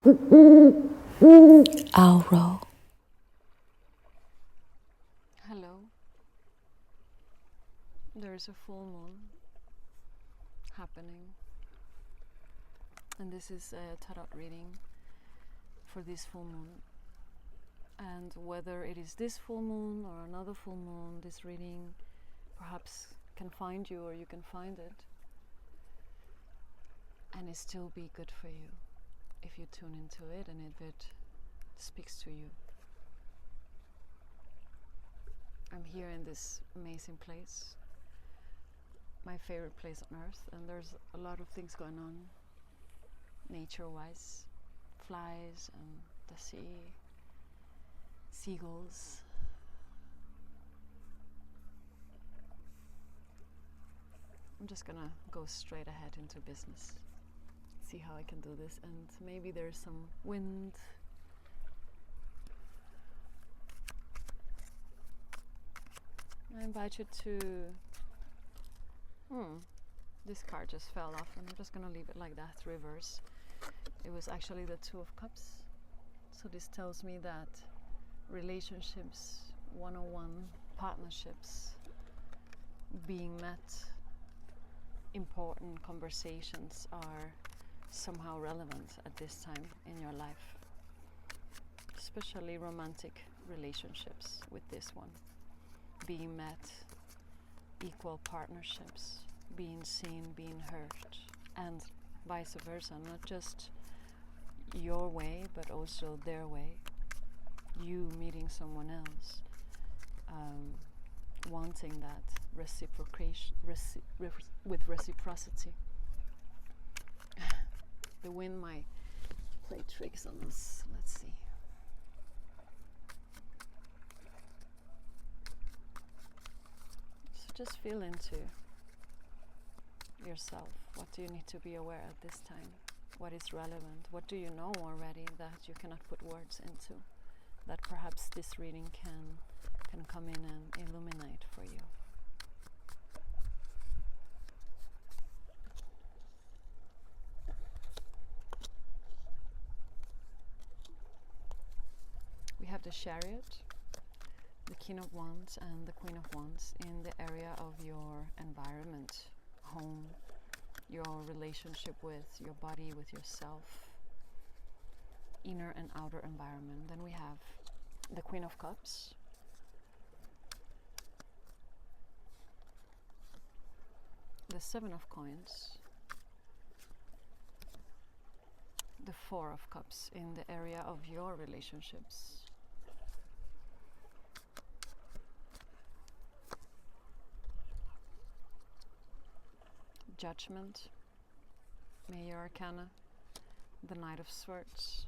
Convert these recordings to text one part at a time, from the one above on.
OWLRO. Hello. There is a full moon happening, and this is a tarot reading for this full moon. And whether it is this full moon or another full moon, this reading perhaps can find you or you can find it, and it still be good for you if you tune into it and if it speaks to you. I'm here in this amazing place, my favorite place on earth, and there's a lot of things going on nature-wise, flies and the sea, seagulls. I'm just gonna go straight ahead into business, see how I can do this, and maybe there's some wind. I invite you to... this card just fell off, and I'm just gonna leave it like that, reverse. It was actually the Two of Cups. So this tells me that relationships, one-on-one partnerships, being met, important conversations are somehow relevant at this time in your life. Especially romantic relationships with this one. Being met, equal partnerships, being seen, being heard, and vice versa, not just your way but also their way, you meeting someone else, wanting that reciprocation, with reciprocity. The wind might play tricks on us. Let's see. Just feel into yourself. What do you need to be aware at this time? What is relevant? What do you know already that you cannot put words into? That perhaps this reading can come in and illuminate for you. We have the Chariot, the King of Wands and the Queen of Wands in the area of your environment, home, your relationship with your body, with yourself, inner and outer environment. Then we have the Queen of Cups, the Seven of Coins, the Four of Cups in the area of your relationships, Judgment, Major Arcana, the Knight of Swords,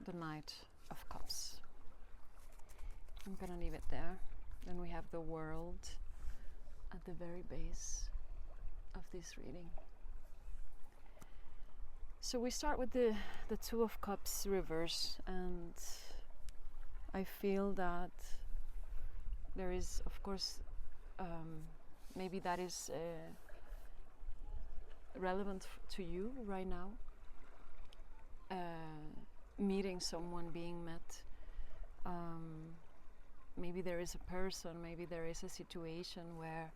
the Knight of Cups. I'm gonna leave it there. Then we have the World at the very base of this reading. So we start with the Two of Cups reverse, and I feel that there is, of course, maybe that is relevant to you right now. Meeting someone, being met. Maybe there is a person, maybe there is a situation where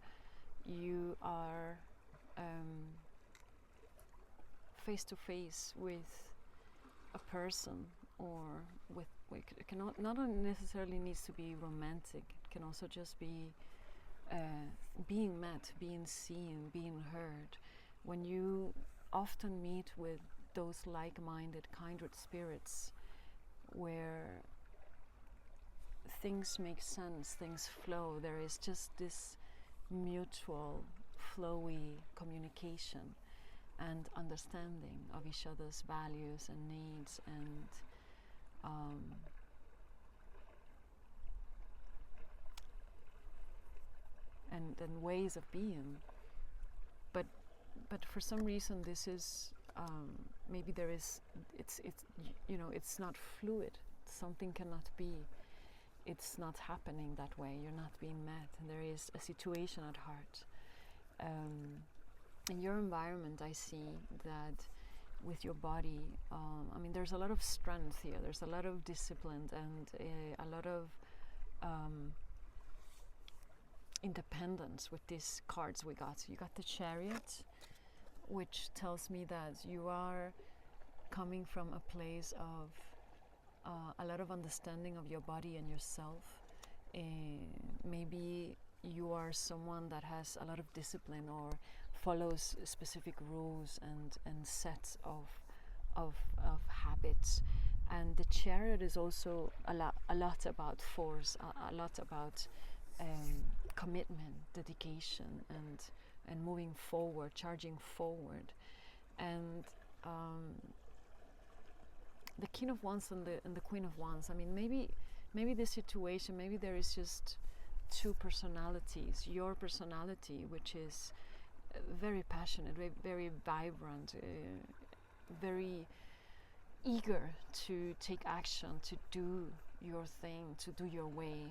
you are face to face with a person, or with it cannot not necessarily needs to be romantic. It can also just be being met, being seen, being heard. When you often meet with those like-minded, kindred spirits, where things make sense, things flow, there is just this mutual, flowy communication and understanding of each other's values and needs and ways of being, but for some reason this is maybe there is it's it's not fluid. Something cannot be. It's not happening that way. You're not being met, and there is a situation at heart. in your environment, I see that with your body, I mean, there's a lot of strength here. There's a lot of discipline and a lot of independence with these cards we got. You got the Chariot, which tells me that you are coming from a place of a lot of understanding of your body and yourself. Maybe you are someone that has a lot of discipline or follows specific rules and sets of habits. And the Chariot is also a lot about force, a lot about commitment, dedication, and moving forward, charging forward. And the King of Wands and the Queen of Wands, I mean, maybe this situation, maybe there is just two personalities. Your personality, which is very passionate, very vibrant, very eager to take action, to do your thing, to do your way.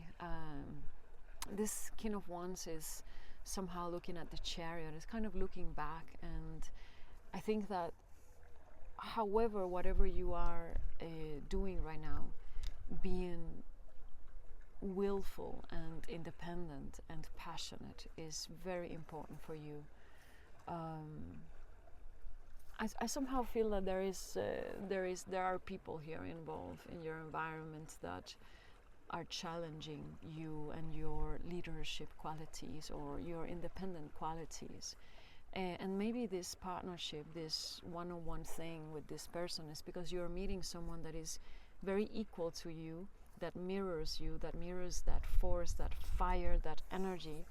This King of Wands is somehow looking at the Chariot, is kind of looking back, and I think that however, whatever you are doing right now, being willful and independent and passionate is very important for you. I somehow feel that there are people here involved in your environment that are challenging you and your leadership qualities or your independent qualities. And maybe this partnership, this one-on-one thing with this person is because you're meeting someone that is very equal to you, that mirrors you, that mirrors that force, that fire, that energy.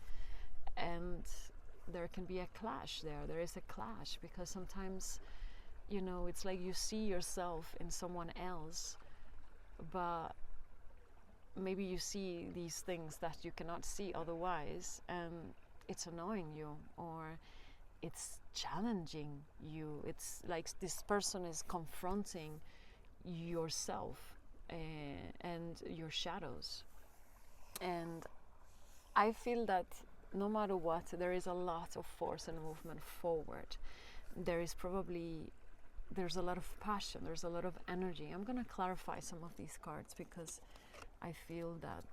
And there can be a clash there. There is a clash because sometimes, you know, it's like you see yourself in someone else, but maybe you see these things that you cannot see otherwise, and it's annoying you, or it's challenging you. It's like this person is confronting yourself and your shadows. And I feel that no matter what, there is a lot of force and movement forward. There's a lot of passion, there's a lot of energy. I'm going to clarify some of these cards because I feel that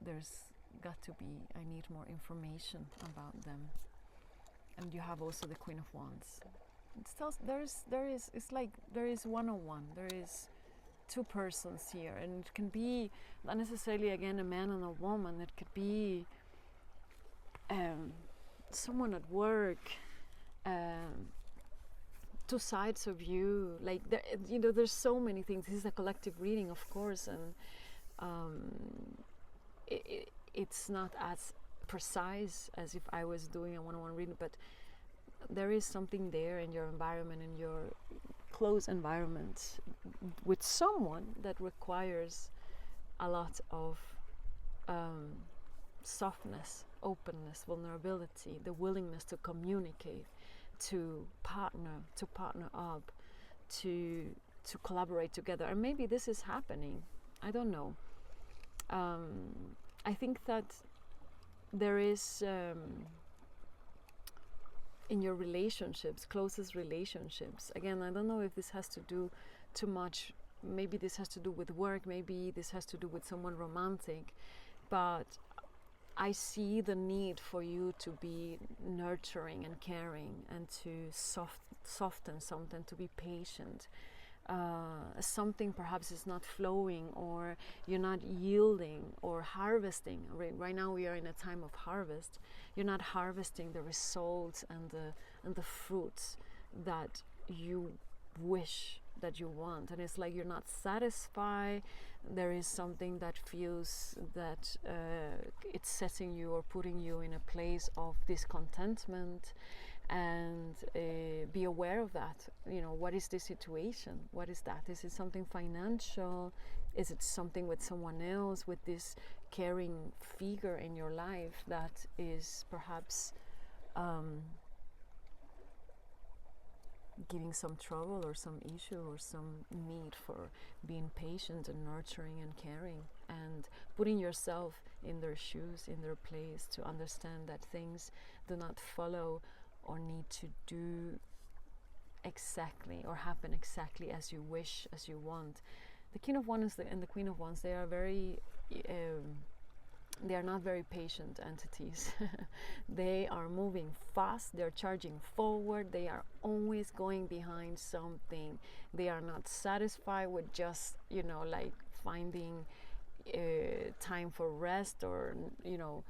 there's got to be, I need more information about them. And you have also the Queen of Wands. It tells it's like there is one-on-one. There is two persons here, and it can be not necessarily again a man and a woman. It could be someone at work. Two sides of you. Like there's so many things. This is a collective reading, of course, and it's not as precise as if I was doing a one-on-one reading, but there is something there in your environment, in your close environment with someone that requires a lot of softness, openness, vulnerability, the willingness to communicate, to partner up, to collaborate together. And maybe this is happening, I don't know. I think that there is in your relationships, closest relationships, again, I don't know if this has to do too much, maybe this has to do with work, maybe this has to do with someone romantic, but I see the need for you to be nurturing and caring and to soften something, to be patient. Something perhaps is not flowing, or you're not yielding or harvesting. Right now we are in a time of harvest. You're not harvesting the results and the fruits that you wish, that you want, and it's like you're not satisfied. There is something that feels that it's setting you or putting you in a place of discontentment. And be aware of that. You know, what is the situation? What is that? Is it something financial? Is it something with someone else, with this caring figure in your life that is perhaps giving some trouble or some issue or some need for being patient and nurturing and caring and putting yourself in their shoes, in their place, to understand that things do not follow or need to do exactly or happen exactly as you wish, as you want. The King of Wands and the Queen of Wands, they are very they are not very patient entities. They are moving fast, they're charging forward, they are always going behind something. They are not satisfied with just, you know, like finding time for rest, or, you know,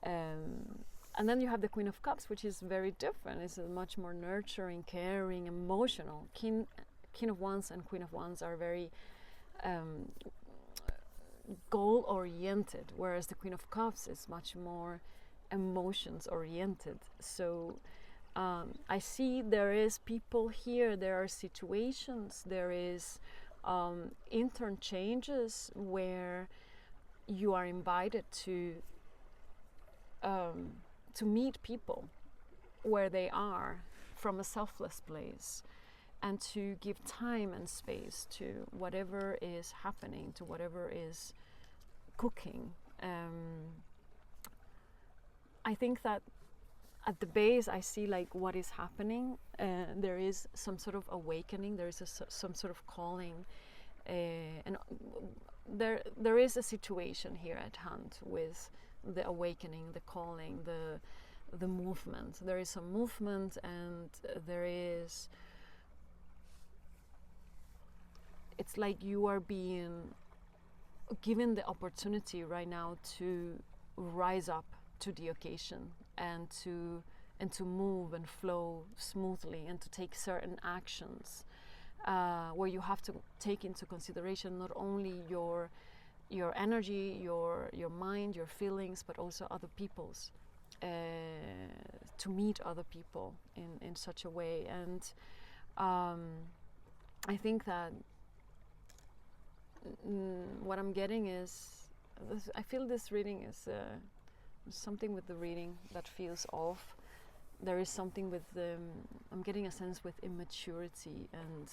and then you have the Queen of Cups, which is very different. It's a much more nurturing, caring, emotional. King of Wands and Queen of Wands are very goal-oriented, whereas the Queen of Cups is much more emotions-oriented. So I see there is people here, there are situations, there is interchanges where you are invited to meet people where they are from a selfless place, and to give time and space to whatever is happening, to whatever is cooking. I think that at the base I see like what is happening. There is some sort of awakening, there is some sort of calling, and there is a situation here at hand with the awakening, the calling, the movement. There is some movement, and there is, it's like you are being given the opportunity right now to rise up to the occasion, and to move and flow smoothly, and to take certain actions where you have to take into consideration not only your energy, your mind, your feelings, but also other people's, to meet other people in such a way. And I think that what I'm getting is, I feel this reading is something with the reading that feels off. There is something with I'm getting a sense with immaturity, and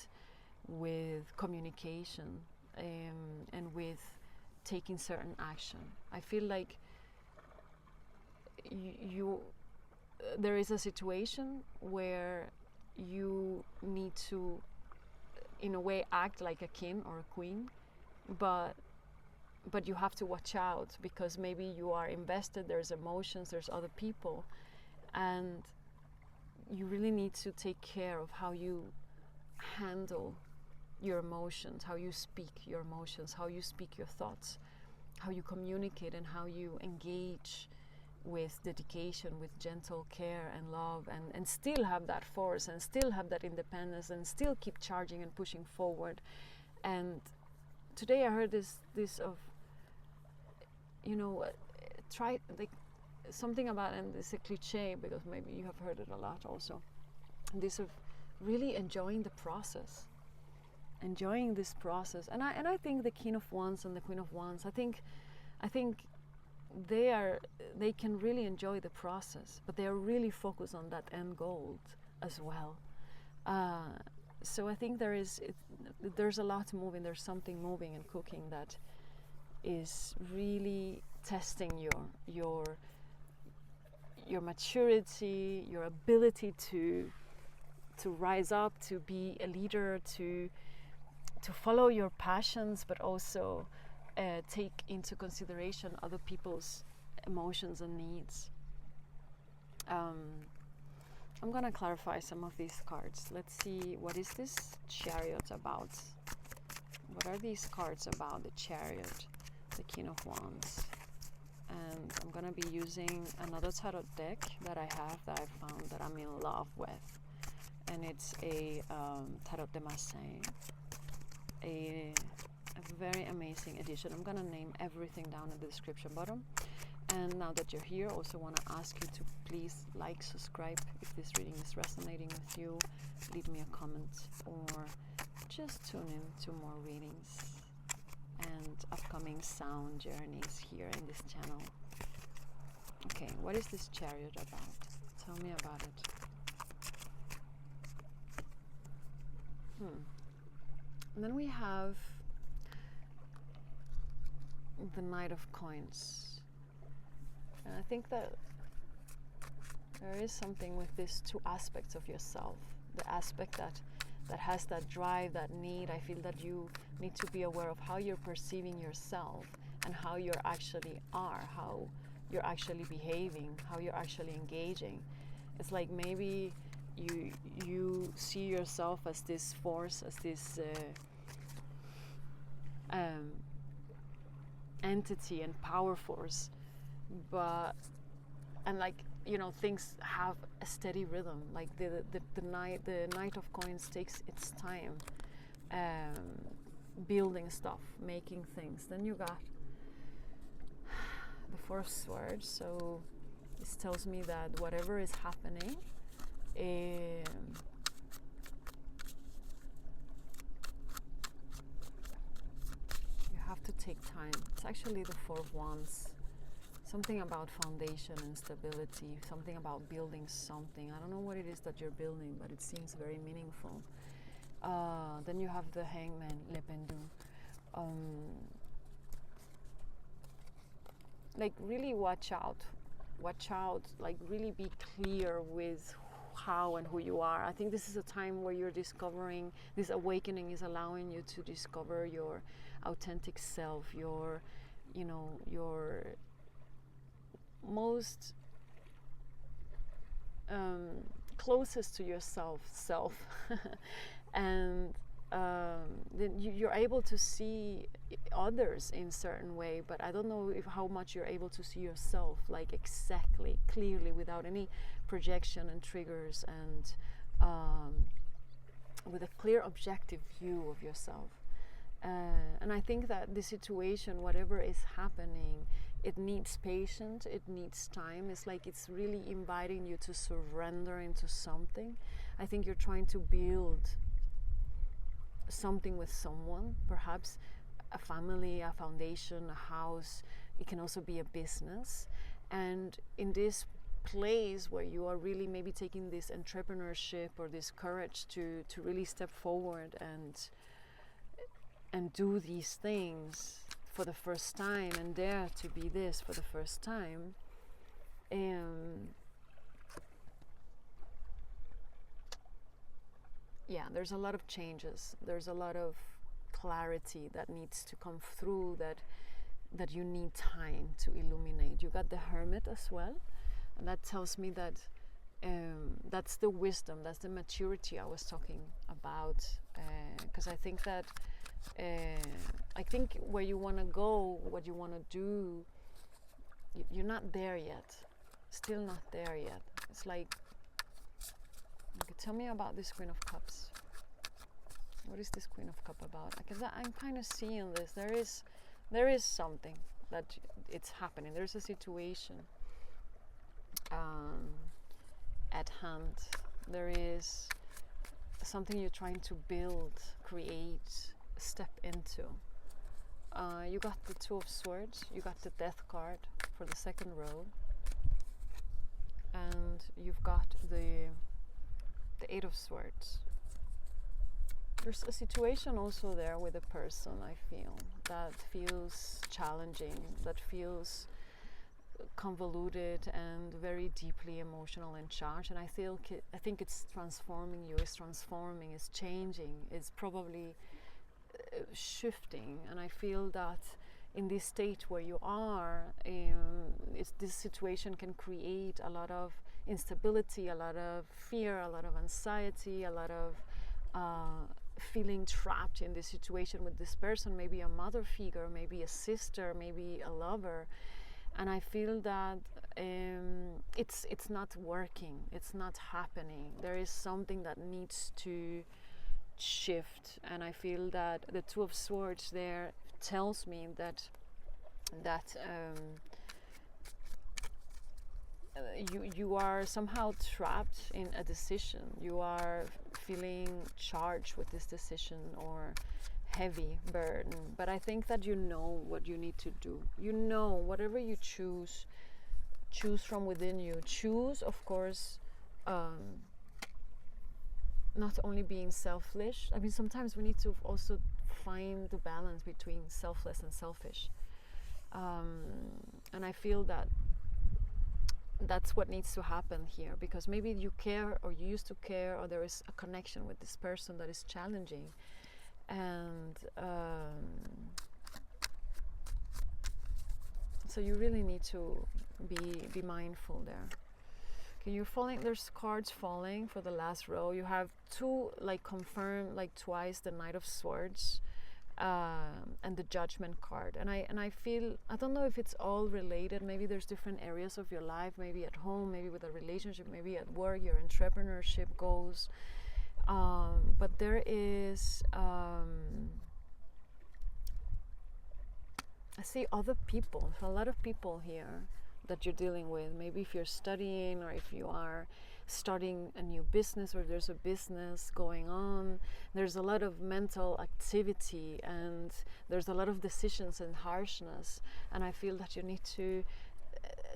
with communication, and with taking certain action. I feel like there is a situation where you need to, in a way, act like a king or a queen, but you have to watch out, because maybe you are invested, there's emotions, there's other people, and you really need to take care of how you handle your emotions, how you speak your emotions, how you speak your thoughts, how you communicate, and how you engage with dedication, with gentle care and love, and still have that force, and still have that independence, and still keep charging and pushing forward. And today I heard this of, you know, try, like, something about, and it's a cliche because maybe you have heard it a lot also, this of really enjoying the process, enjoying this process. And I think the King of Wands and the Queen of Wands, I think they can really enjoy the process, but they are really focused on that end goal as well. So I think there's a lot moving, there's something moving and cooking that is really testing your maturity, your ability to rise up, to be a leader, to follow your passions, but also take into consideration other people's emotions and needs. I'm gonna clarify some of these cards. Let's see, what is this Chariot about? What are these cards about? The Chariot, the King of Wands. And I'm gonna be using another tarot deck that I have, that I found, that I'm in love with. And it's a Tarot de Marseille, a very amazing edition. I'm gonna name everything down in the description bottom. And now that you're here, also want to ask you to please like, subscribe if this reading is resonating with you. Leave me a comment, or just tune in to more readings and upcoming sound journeys here in this channel. Okay, what is this Chariot about? Tell me about it. And then we have the Knight of Coins. And I think that There is something with these two aspects of yourself. The aspect that has that drive, that need. I feel that you need to be aware of how you're perceiving yourself and how you actually are, how you're actually behaving, how you're actually engaging. It's like maybe you see yourself as this force, as this entity and power force, and like, you know, things have a steady rhythm. Like the Knight of Coins takes its time building stuff, making things. Then you got the Four of Swords. So this tells me that whatever is happening, you have to take time. It's actually the Four of Wands. Something about foundation and stability, something about building something. I don't know what it is that you're building, but it seems very meaningful. Then you have the Hangman, Le Pendu. Like, really watch out, like really be clear with how and who you are. I think this is a time where you're discovering, this awakening is allowing you to discover your authentic self, your, you know, your most closest to yourself and then you're able to see others in certain way, but I don't know how much you're able to see yourself, like exactly clearly, without any projection and triggers, and with a clear objective view of yourself. And I think that the situation, whatever is happening, it needs patience, it needs time. It's like it's really inviting you to surrender into something. I think you're trying to build something with someone, perhaps a family, a foundation, a house. It can also be a business. And in this place where you are really maybe taking this entrepreneurship or this courage to really step forward and do these things for the first time, and dare to be this for the first time, yeah, there's a lot of changes, there's a lot of clarity that needs to come through, that you need time to illuminate. You got the Hermit as well, and that tells me that that's the wisdom, that's the maturity I was talking about, because I think that I think where you want to go, what you want to do, you're not there yet, still not there yet. It's like, okay, tell me about this Queen of Cups. What is this Queen of Cups about? Because I'm kind of seeing this. There is something that it's happening. There's a situation at hand. There is something you're trying to build, create, step into. You got the Two of Swords, you got the Death card for the second row, and you've got the Eight of Swords. There's a situation also there with a person, I feel, that feels challenging, that feels convoluted and very deeply emotional and charged, and I think it's transforming you, it's transforming, it's changing, it's probably shifting. And I feel that in this state where you are, this situation can create a lot of instability, a lot of fear, a lot of anxiety, a lot of feeling trapped in this situation with this person, maybe a mother figure, maybe a sister, maybe a lover. And I feel that it's not working, it's not happening. There is something that needs to shift, and I feel that the Two of Swords there tells me that you are somehow trapped in a decision. You are feeling charged with this decision, or heavy burden, but I think that you know what you need to do. You know, whatever you choose from within you. Choose, of course, not only being selfish. I mean, sometimes we need to also find the balance between selfless and selfish. And I feel that that's what needs to happen here, because maybe you care, or you used to care, or there is a connection with this person that is challenging, and so you really need to be mindful there. Okay, you're falling. There's cards falling for the last row. You have two, like, confirmed, like twice the Knight of Swords, and the Judgment card. And I feel, I don't know if it's all related. Maybe there's different areas of your life. Maybe at home. Maybe with a relationship. Maybe at work. Your entrepreneurship goals. But there is. I see other people, a lot of people here that you're dealing with. Maybe if you're studying, or if you are starting a new business, or there's a business going on, there's a lot of mental activity, and there's a lot of decisions and harshness, and I feel that you need to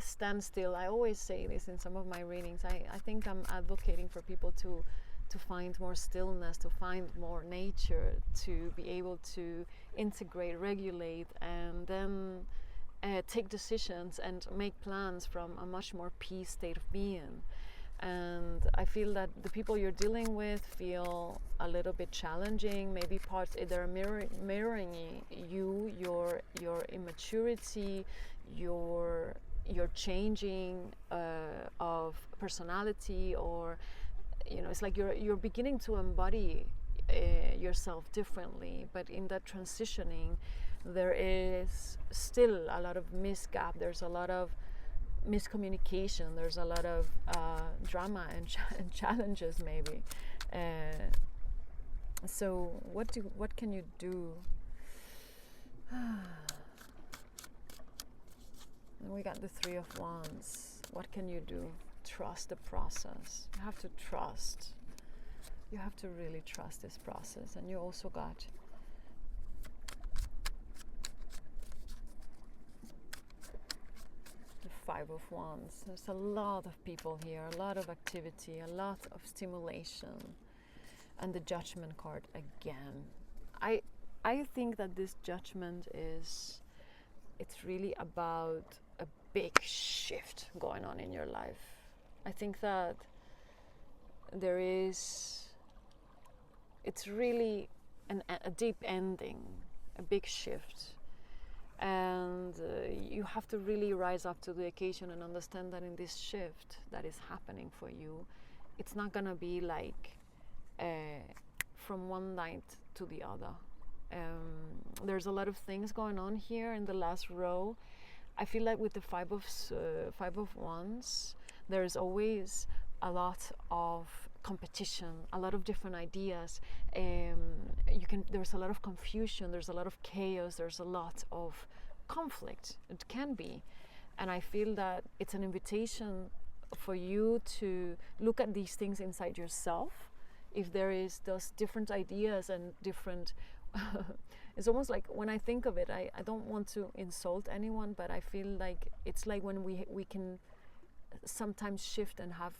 stand still. I always say this in some of my readings. I think I'm advocating for people to find more stillness, to find more nature, to be able to integrate, regulate, and then take decisions and make plans from a much more peace state of being. And I feel that the people you're dealing with feel a little bit challenging. Maybe parts, they're mirroring you, your immaturity, your changing of personality, or it's like you're beginning to embody yourself differently. But in that transitioning, there is still a lot of misgap. There's a lot of miscommunication. There's a lot of drama and challenges, maybe. So what can you do? And we got the Three of Wands. What can you do? Trust the process. You have to trust. You have to really trust this process. And you also got the Five of Wands. There's a lot of people here, a lot of activity, a lot of stimulation. And the Judgment card again. I think that this Judgment it's really about a big shift going on in your life. I think that it's really a deep ending, a big shift. And you have to really rise up to the occasion and understand that in this shift that is happening for you, it's not going to be like from one night to the other. There's a lot of things going on here in the last row. I feel like with the Five of Wands, there's always a lot of competition, a lot of different ideas. There's a lot of confusion, there's a lot of chaos, there's a lot of conflict. It can be. And I feel that it's an invitation for you to look at these things inside yourself. If there is those different ideas and different it's almost like, when I think of it, I don't want to insult anyone, but I feel like it's like when we can sometimes shift and have,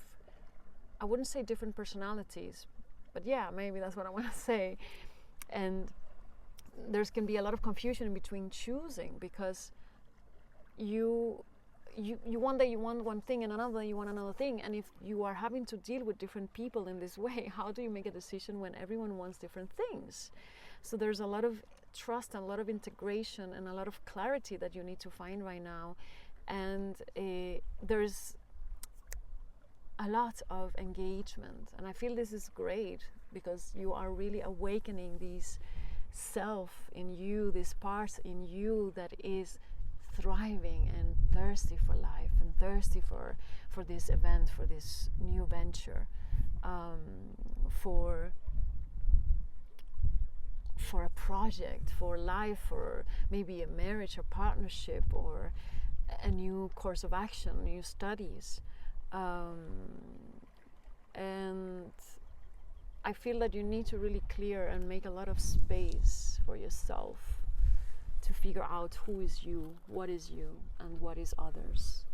I wouldn't say different personalities, but yeah, maybe that's what I want to say. And there can be a lot of confusion in between choosing, because you one day you want one thing, and another you want another thing. And if you are having to deal with different people in this way, how do you make a decision when everyone wants different things? So there's a lot of trust and a lot of integration and a lot of clarity that you need to find right now. And there's a lot of engagement. And I feel this is great, because you are really awakening this self in you, this part in you that is thriving and thirsty for life and thirsty for this event, for this new venture, for a project, for life, for maybe a marriage or partnership, or a new course of action, new studies. And I feel that you need to really clear and make a lot of space for yourself to figure out who is you, what is you, and what is others.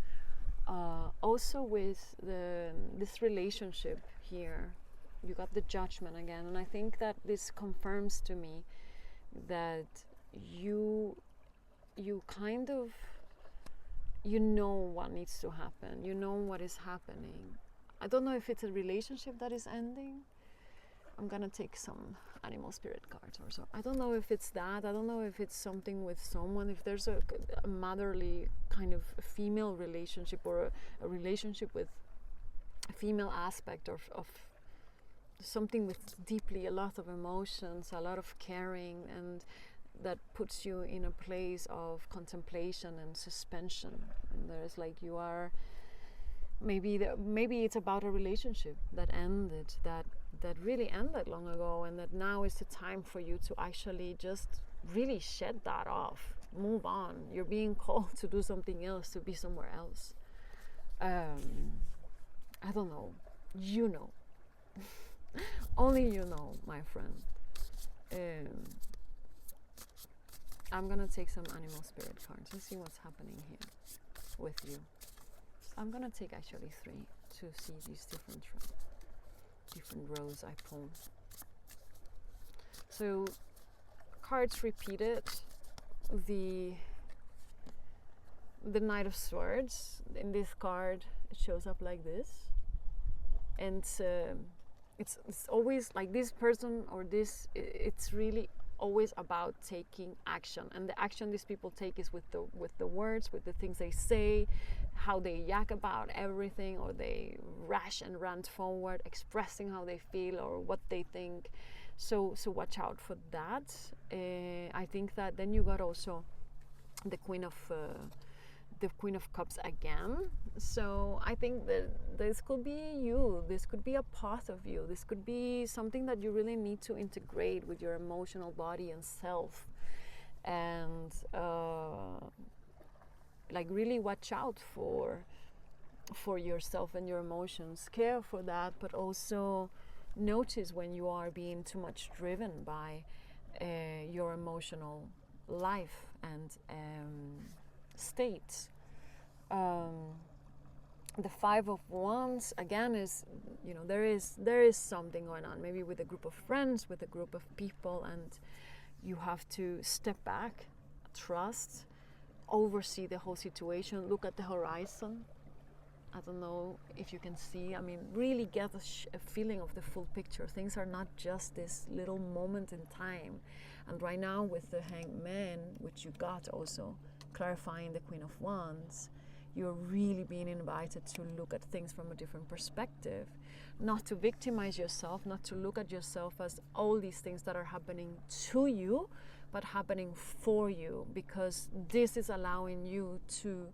Also with this relationship here, you got the Judgment again, and I think that this confirms to me that you kind of you know what needs to happen. You know what is happening. I don't know if it's a relationship that is ending. I'm gonna take some animal spirit cards or so. I don't know if it's that. I don't know if it's something with someone. If there's a motherly kind of female relationship, or a relationship with a female aspect of something with deeply a lot of emotions, a lot of caring, and that puts you in a place of contemplation and suspension. And there's like, you are maybe it's about a relationship that ended, that really ended long ago, and that now is the time for you to actually just really shed that off, move on. You're being called to do something else, to be somewhere else. I don't know, you know. Only you know, my friend. I'm gonna take some animal spirit cards and see what's happening here with you. I'm gonna take actually 3 to see these different rows I pulled. So cards repeated. The Knight of Swords. In this card, it shows up like this, and it's always like this person or this. It's really always about taking action, and the action these people take is with the words, with the things they say, how they yak about everything, or they rush and run forward, expressing how they feel or what they think. So watch out for that. I think that then you got also the Queen of Cups again. So I think that this could be you. This could be a part of you. This could be something that you really need to integrate with your emotional body and self. And like really watch out for yourself and your emotions. Care for that, but also notice when you are being too much driven by your emotional life and state. The Five of Wands again is, you know, there is something going on, maybe with a group of friends, with a group of people, and you have to step back, trust, oversee the whole situation, look at the horizon. I don't know if you can see, I mean, really get a feeling of the full picture. Things are not just this little moment in time. And right now with the Hanged Man, which you got also clarifying the Queen of Wands, you're really being invited to look at things from a different perspective, not to victimize yourself, not to look at yourself as all these things that are happening to you, but happening for you, because this is allowing you to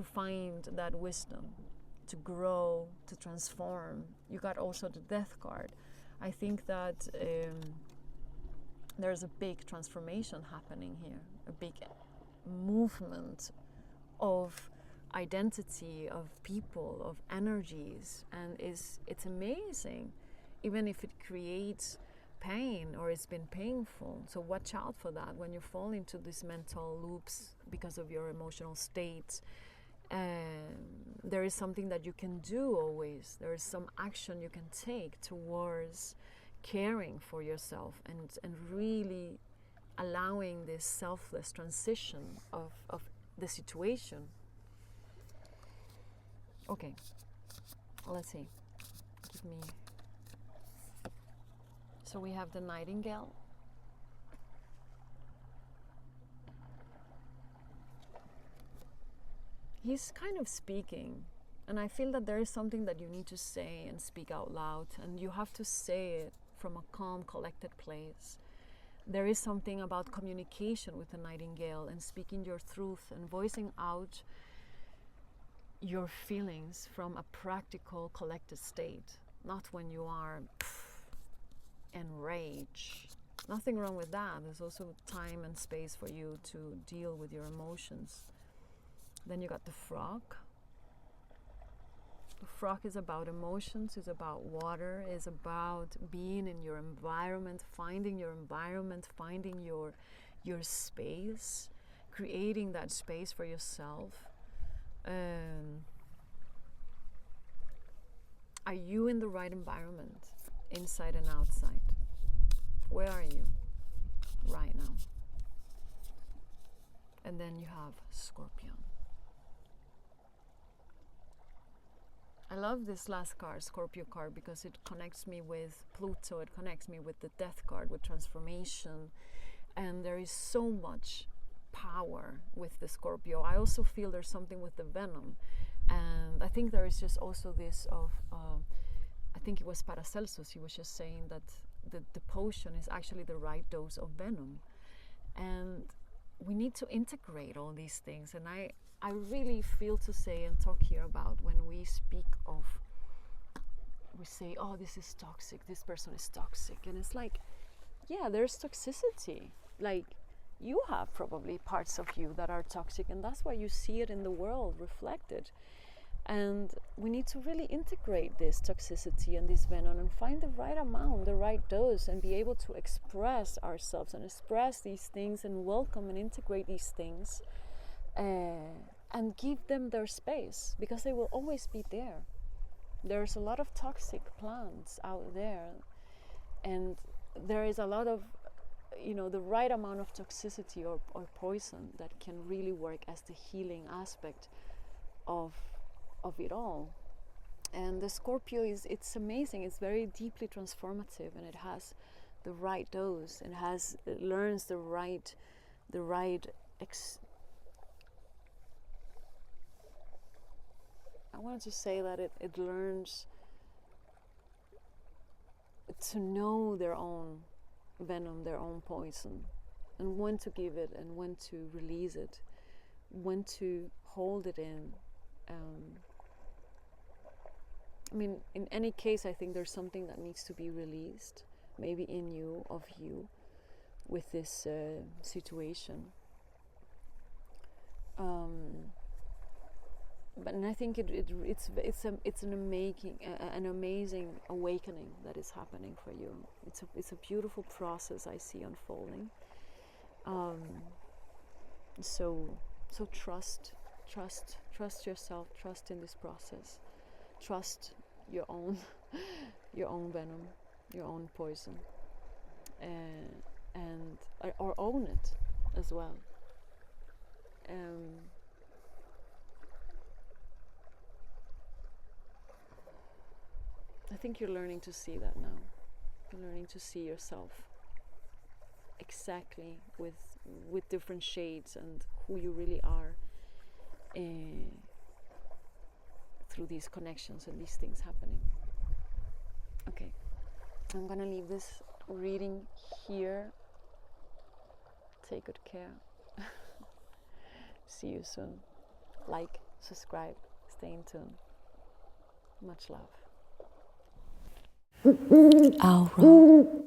find that wisdom, to grow, to transform. You got also the Death card. I think that there's a big transformation happening here, a big movement of identity, of people, of energies, and it's amazing, even if it creates pain or it's been painful. So watch out for that when you fall into these mental loops because of your emotional state. There is something that you can do always. There is some action you can take towards caring for yourself and really allowing this selfless transition of the situation. Okay, let's see. Give me. So we have the Nightingale. He's kind of speaking, and I feel that there is something that you need to say and speak out loud, and you have to say it from a calm, collected place. There is something about communication with the Nightingale and speaking your truth and voicing out your feelings from a practical, collected state, not when you are enraged. Nothing wrong with that. There's also time and space for you to deal with your emotions. Then you got the Frog. The Frog is about emotions, is about water, is about being in your environment, finding your space, creating that space for yourself. Are you in the right environment, inside and outside? Where are you right now? And then you have Scorpion. I love this last card, Scorpio card, because it connects me with Pluto, it connects me with the Death card, with transformation, and there is so much power with the Scorpio. I also feel there's something with the venom, and I think there is just also this of, I think it was Paracelsus, he was just saying that the potion is actually the right dose of venom, and we need to integrate all these things. And I really feel to say and talk here about when we speak of, we say, oh, this is toxic, this person is toxic, and it's like, yeah, there's toxicity. Like, you have probably parts of you that are toxic, and that's why you see it in the world reflected. And we need to really integrate this toxicity and this venom and find the right amount, the right dose, and be able to express ourselves and express these things and welcome and integrate these things, and give them their space, because they will always be there. There's a lot of toxic plants out there, and there is a lot of, the right amount of toxicity or poison that can really work as the healing aspect of it all. And the Scorpio it's amazing. It's very deeply transformative, and it has the right dose, and it learns the right I wanted to say that it learns to know their own venom, their own poison, and when to give it and when to release it, when to hold it in. I mean, in any case, I think there's something that needs to be released, maybe in you, of you, with this situation. And I think it's an amazing awakening that is happening for you. It's a beautiful process I see unfolding. So trust yourself, trust in this process, trust your own venom, your own poison, or own it as well. I think you're learning to see that now. You're learning to see yourself exactly with different shades and who you really are, through these connections and these things happening. Okay, I'm gonna leave this reading here. Take good care. See you soon. Like, subscribe, stay in tune. Much love. OWLRO.